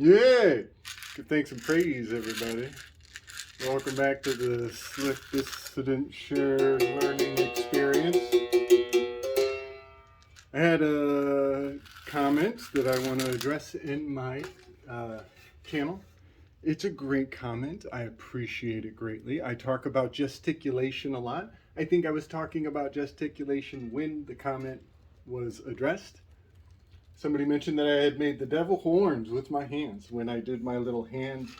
Yay! Give thanks and praise, everybody. Welcome back to the Slick Dissident Shared Learning Experience. I had a comment that I want to address in my channel. It's a great comment. I appreciate it greatly. I talk about gesticulation a lot. I think I was talking about gesticulation when the comment was addressed. Somebody mentioned that I had made the devil horns with my hands when I did my little hand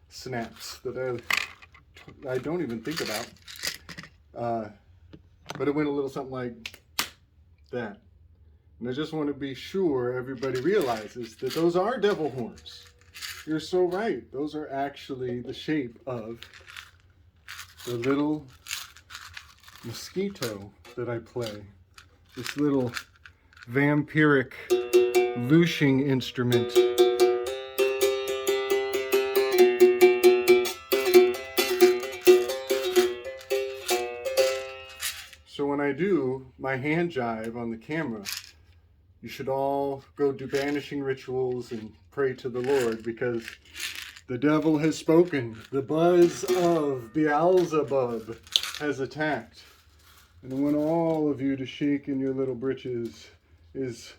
snaps that I don't even think about. But it went a little something like that. And I just want to be sure everybody realizes that those are devil horns. You're so right. Those are actually the shape of the little mosquito that I play. This little vampiric looshing instrument. So when I do my hand jive on the camera, you should all go do banishing rituals and pray to the Lord, because the devil has spoken. The buzz of Beelzebub has attacked. And I want all of you to shake in your little britches is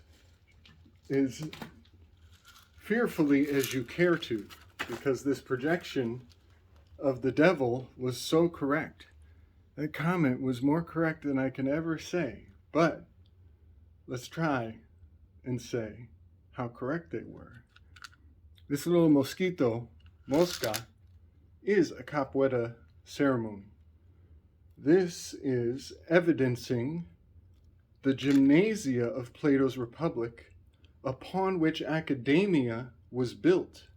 fearfully as you care to, because this projection of the devil was so correct. That comment was more correct than I can ever say. But let's try and say how correct they were. This little mosquito, mosca, is a capoeira ceremony. This is evidencing the gymnasia of Plato's Republic, upon which academia was built.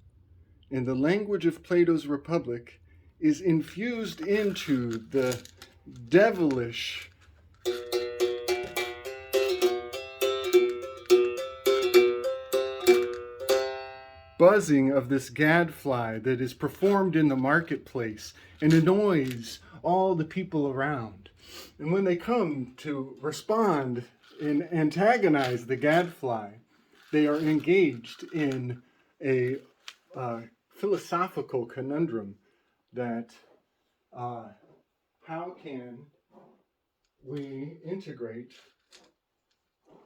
And the language of Plato's Republic is infused into the devilish buzzing of this gadfly that is performed in the marketplace and annoys all the people around. And when they come to respond and antagonize the gadfly, they are engaged in a philosophical conundrum that how can we integrate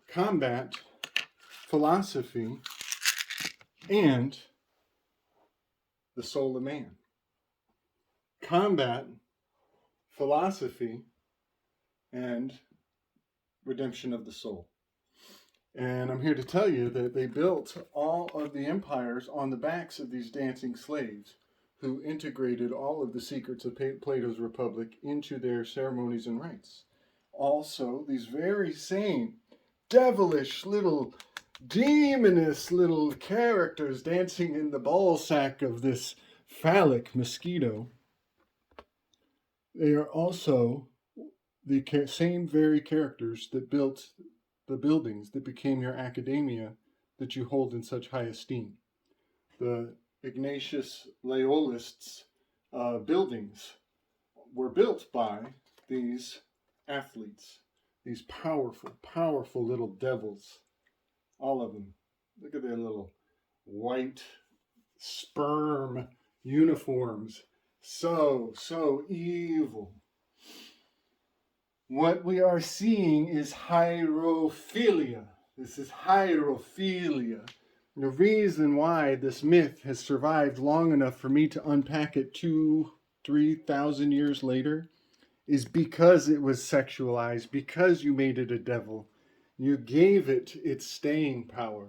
combat, philosophy, and the soul of man? Combat, philosophy, and redemption of the soul. And I'm here to tell you that they built all of the empires on the backs of these dancing slaves, who integrated all of the secrets of Plato's Republic into their ceremonies and rites. Also, these very same devilish little demonous little characters dancing in the ball sack of this phallic mosquito, they are also the same very characters that built the buildings that became your academia that you hold in such high esteem. The Ignatius Loyalists' buildings were built by these athletes, these powerful, powerful little devils. All of them. Look at their little white sperm uniforms. So evil. What we are seeing is hierophilia. This is hierophilia. The reason why this myth has survived long enough for me to unpack it 2,000-3,000 years later is because it was sexualized, because you made it a devil. You gave it its staying power.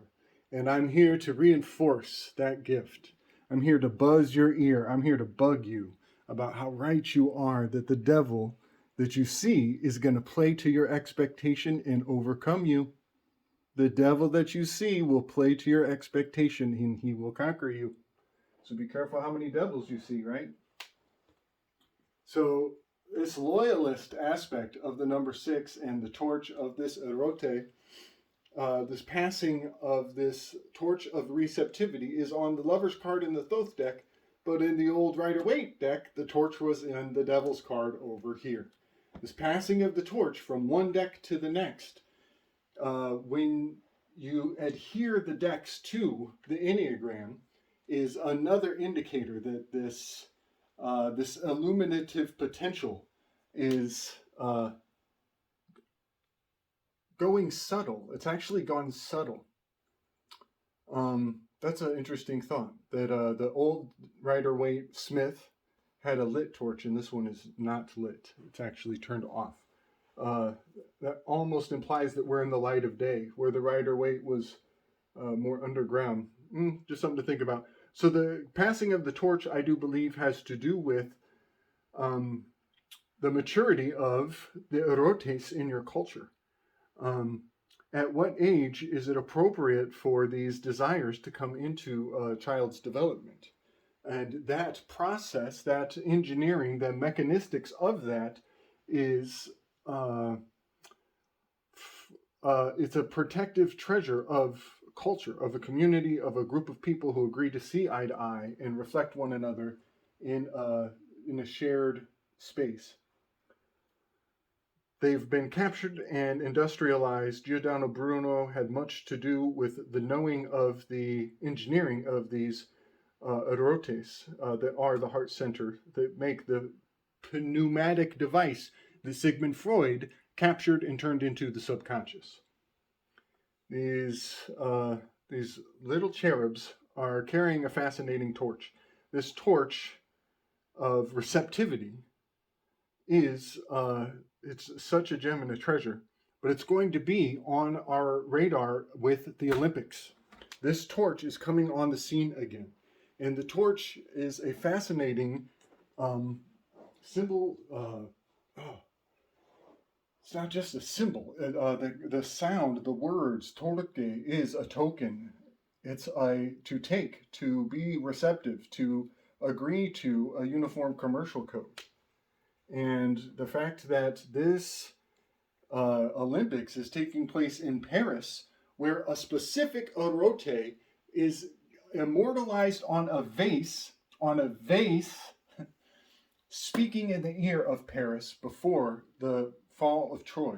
And I'm here to reinforce that gift. I'm here to buzz your ear. I'm here to bug you about how right you are that the devil that you see is going to play to your expectation and overcome you. The devil that you see will play to your expectation and he will conquer you. So be careful how many devils you see, right? So this loyalist aspect of the number 6 and the torch of this erote, this passing of this torch of receptivity is on the lover's card in the Thoth deck, but in the old Rider-Waite deck, the torch was in the devil's card over here. This passing of the torch from one deck to the next, when you adhere the decks to the Enneagram, is another indicator that this illuminative potential is going subtle. It's actually gone subtle. That's an interesting thought. That the old Rider-Waite Smith had a lit torch, and this one is not lit. It's actually turned off. That almost implies that we're in the light of day, where the Rider-Waite was more underground. Just something to think about. So the passing of the torch, I do believe, has to do with the maturity of the erotes in your culture. At what age is it appropriate for these desires to come into a child's development? And that process, that engineering, the mechanistics of that is it's a protective treasure of culture, of a community, of a group of people who agree to see eye to eye and reflect one another in a shared space. They've been captured and industrialized. Giordano Bruno had much to do with the knowing of the engineering of these erotes that are the heart center, that make the pneumatic device that Sigmund Freud captured and turned into the subconscious. These little cherubs are carrying a fascinating torch. This torch of receptivity is it's such a gem and a treasure, but it's going to be on our radar with the Olympics. This torch is coming on the scene again, and the torch is a fascinating symbol. It's not just a symbol. The sound, the words, torque is a token. It's to take, to be receptive, to agree to a uniform commercial code. And the fact that this Olympics is taking place in Paris, where a specific erote is immortalized on a vase, speaking in the ear of Paris before the fall of Troy,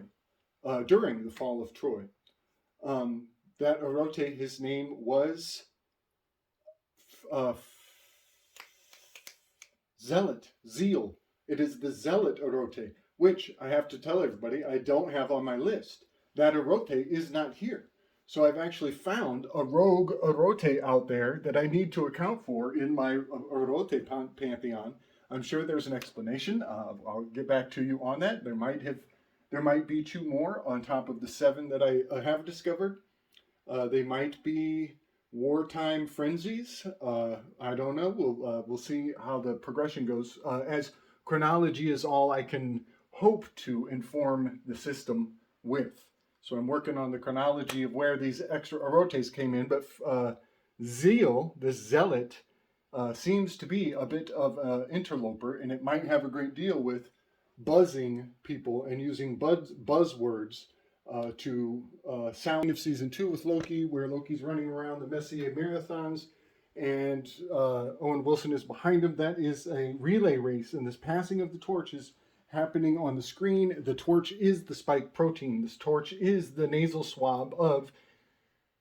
during the fall of Troy. That erote, his name was Zeal. It is the Zealot erote, which I have to tell everybody I don't have on my list. That erote is not here. So I've actually found a rogue erote out there that I need to account for in my erote pantheon. I'm sure there's an explanation. I'll get back to you on that. There might be 2 more on top of the 7 that I have discovered. They might be wartime frenzies. I don't know. We'll see how the progression goes. As chronology is all I can hope to inform the system with. So I'm working on the chronology of where these extra erotes came in. But Zeal, this zealot, seems to be a bit of an interloper, and it might have a great deal with buzzing people and using buzzwords to sound of season 2 with Loki, where Loki's running around the Messier marathons, and Owen Wilson is behind him. That is a relay race, and this passing of the torch is happening on the screen. The torch is the spike protein. This torch is the nasal swab of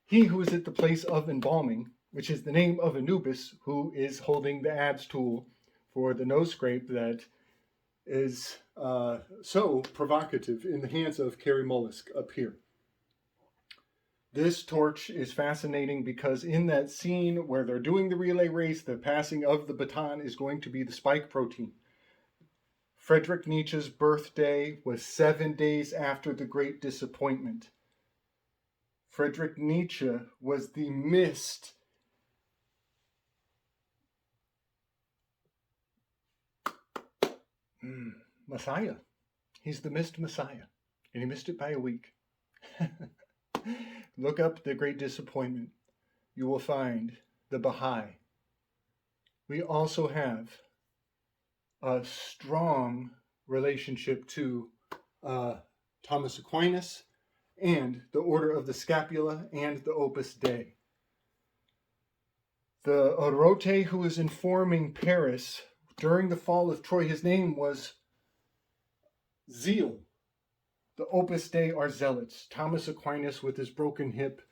he who is at the place of embalming, which is the name of Anubis, who is holding the adze tool for the nose scrape that is so provocative in the hands of Carrie Mollusk up here. This torch is fascinating because in that scene where they're doing the relay race, the passing of the baton is going to be the spike protein. Friedrich Nietzsche's birthday was 7 days after the Great Disappointment. Friedrich Nietzsche was the missed Messiah. He's the missed Messiah, and he missed it by a week. Look up the Great Disappointment. You will find the Baha'i. We also have a strong relationship to Thomas Aquinas and the Order of the Scapula and the Opus Dei. The erote who is informing Paris during the fall of Troy, his name was Zeal. The Opus Dei are Zealots. Thomas Aquinas with his broken hip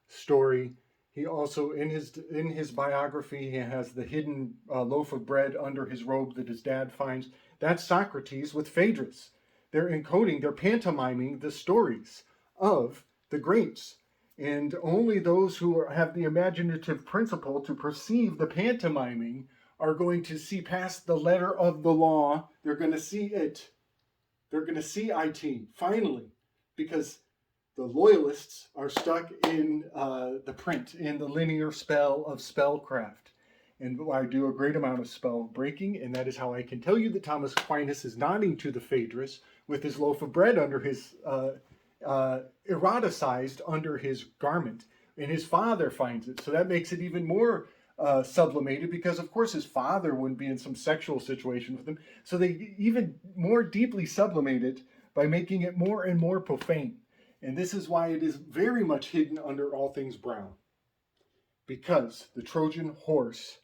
story. He also, in his biography, he has the hidden loaf of bread under his robe that his dad finds. That's Socrates with Phaedrus. They're encoding, they're pantomiming the stories of the greats. And only those who have the imaginative principle to perceive the pantomiming are going to see past the letter of the law. They're going to see it. They're going to see IT, finally, because the loyalists are stuck in the print, in the linear spell of spellcraft. And I do a great amount of spell breaking, and that is how I can tell you that Thomas Aquinas is nodding to the Phaedrus with his loaf of bread under his, eroticized under his garment. And his father finds it. So that makes it even more sublimated, because of course his father wouldn't be in some sexual situation with him. So they even more deeply sublimate it by making it more and more profane. And this is why it is very much hidden under all things brown. Because the Trojan horse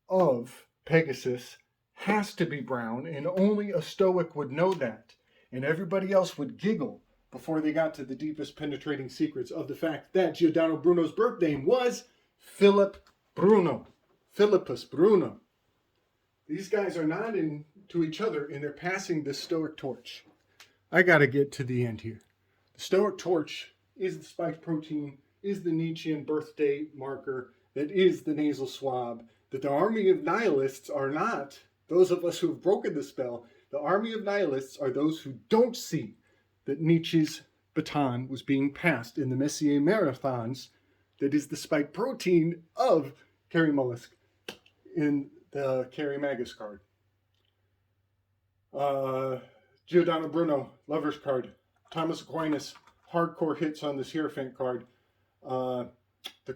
of Pegasus has to be brown, and only a Stoic would know that. And everybody else would giggle before they got to the deepest penetrating secrets of the fact that Giordano Bruno's birth name was Philip Bruno. Philippus Bruno. These guys are nodding to each other, and they're passing the Stoic torch. I got to get to the end here. The Stoic torch is the spike protein, is the Nietzschean birthday marker, that is the nasal swab, that the army of nihilists are not those of us who have broken the spell. The army of nihilists are those who don't see that Nietzsche's baton was being passed in the Messier marathons, that is the spike protein of Carrie Mollusk in the Carrie Magus card. Giordano Bruno, Lover's card. Thomas Aquinas, hardcore hits on this Hierophant card. The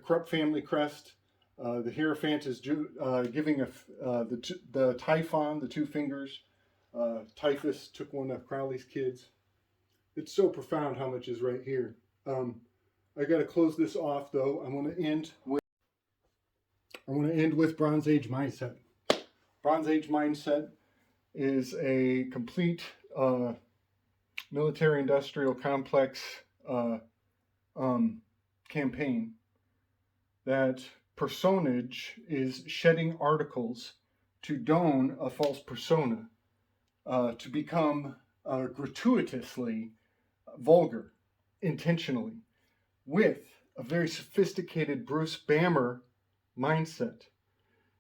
Krupp family crest. The Hierophant is giving the Typhon, the two fingers. Typhus took one of Crowley's kids. It's so profound how much is right here. I got to close this off though. I want to end with Bronze Age mindset. Bronze Age mindset is a complete military-industrial complex campaign that personage is shedding articles to don a false persona, to become gratuitously vulgar, intentionally, with a very sophisticated Bruce Bammer mindset.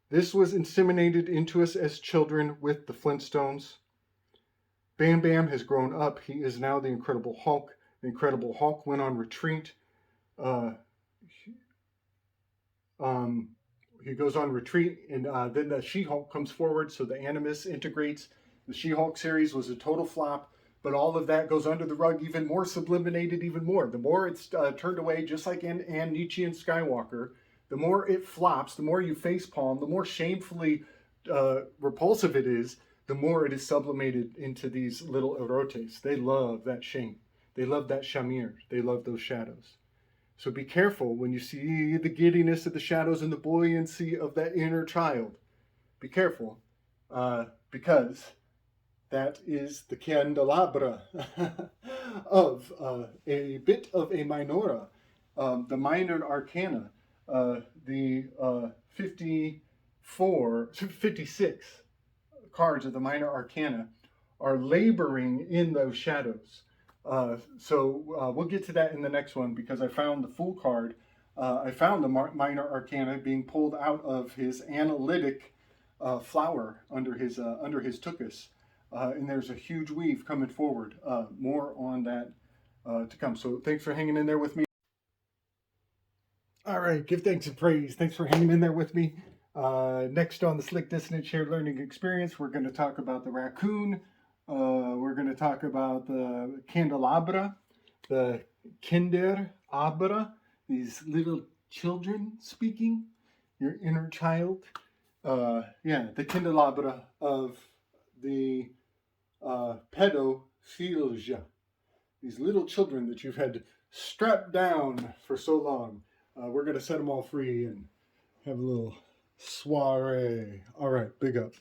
This was inseminated into us as children with the Flintstones. Bam Bam has grown up. He is now the Incredible Hulk. The Incredible Hulk went on retreat. He goes on retreat, and then the She-Hulk comes forward, so the Animus integrates. The She-Hulk series was a total flop, but all of that goes under the rug, even more subliminated, even more. The more it's turned away, just like in Nietzschean Skywalker, the more it flops, the more you facepalm, the more shamefully repulsive it is, the more it is sublimated into these little erotes. They love that shame. They love that shamir. They love those shadows. So be careful when you see the giddiness of the shadows and the buoyancy of that inner child. Be careful, because that is the candelabra of a bit of a minora, the minor arcana, the 56 cards of the minor arcana are laboring in those shadows. So we'll get to that in the next one, because I found the Fool card. I found the minor arcana being pulled out of his analytic flower under his tuchus. And there's a huge weave coming forward. More on that to come. So thanks for hanging in there with me. All right, give thanks and praise. Thanks for hanging in there with me. Next on the Slick Dissonant Shared Learning Experience, we're going to talk about the raccoon. We're going to talk about the candelabra, the kinderabra, these little children speaking, your inner child. The candelabra of the pedophilia, these little children that you've had strapped down for so long. We're going to set them all free and have a little soiree. All right, big up.